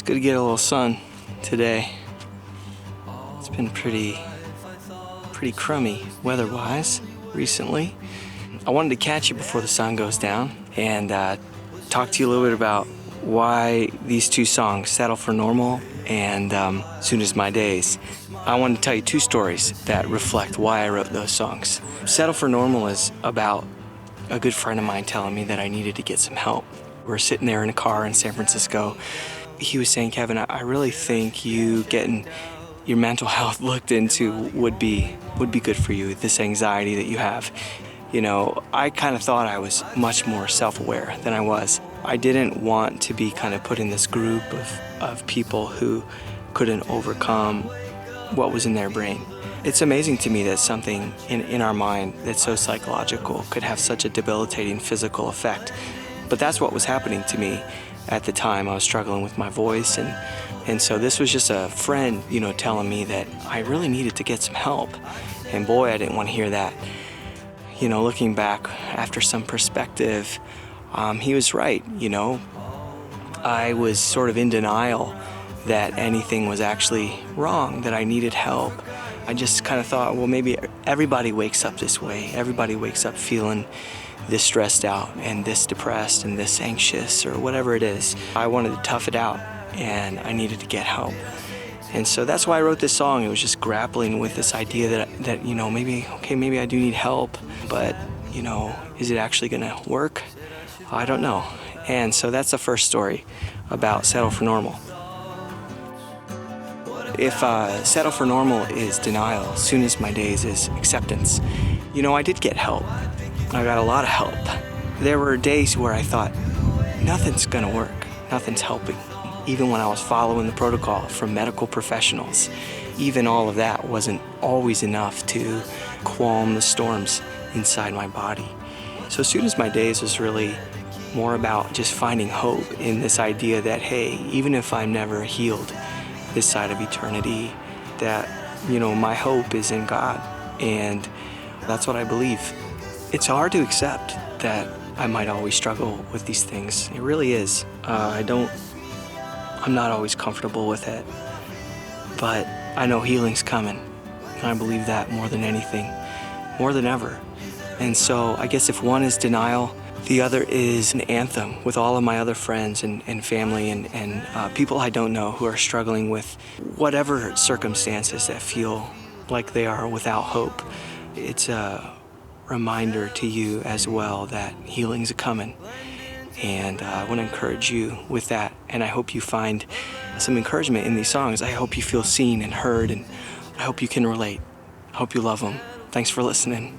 It's good to get a little sun today. It's been pretty crummy weather-wise recently. I wanted to catch you before the sun goes down and talk to you a little bit about why these two songs, Settle for Normal and Soon As My Days. I wanted to tell you two stories that reflect why I wrote those songs. Settle for Normal is about a good friend of mine telling me that I needed to get some help. We're sitting there in a car in San Francisco. He was saying, Kevin, I really think you getting your mental health looked into would be good for you, this anxiety that you have. You know, I kind of thought I was much more self-aware than I was. I didn't want to be kind of put in this group of people who couldn't overcome what was in their brain. It's amazing to me that something in our mind that's so psychological could have such a debilitating physical effect. But that's what was happening to me at the time. I was struggling with my voice, and so this was just a friend, you know, telling me that I really needed to get some help. And boy, I didn't want to hear that. You know, looking back after some perspective, he was right, you know. I was sort of in denial that anything was actually wrong, that I needed help. I just kind of thought, well, maybe everybody wakes up this way. Everybody wakes up feeling this stressed out and this depressed and this anxious or whatever it is. I wanted to tough it out and I needed to get help. And so that's why I wrote this song. It was just grappling with this idea that you know, maybe I do need help, but, you know, is it actually gonna work? I don't know. And so that's the first story about Settle for Normal. If Settle for Normal is denial, Soon As My Days is acceptance. You know, I did get help. I got a lot of help. There were days where I thought, nothing's gonna work, nothing's helping. Even when I was following the protocol from medical professionals, even all of that wasn't always enough to calm the storms inside my body. So Soon As My Days was really more about just finding hope in this idea that, hey, even if I'm never healed this side of eternity, that, you know, my hope is in God, and that's what I believe. It's hard to accept that I might always struggle with these things. It really is. I'm not always comfortable with it, but I know healing's coming, and I believe that more than anything, more than ever. And so I guess if one is denial, the other is an anthem with all of my other friends and family and people I don't know who are struggling with whatever circumstances that feel like they are without hope. It's a reminder to you as well that healing's coming. And I want to encourage you with that. And I hope you find some encouragement in these songs. I hope you feel seen and heard, and I hope you can relate. I hope you love them. Thanks for listening.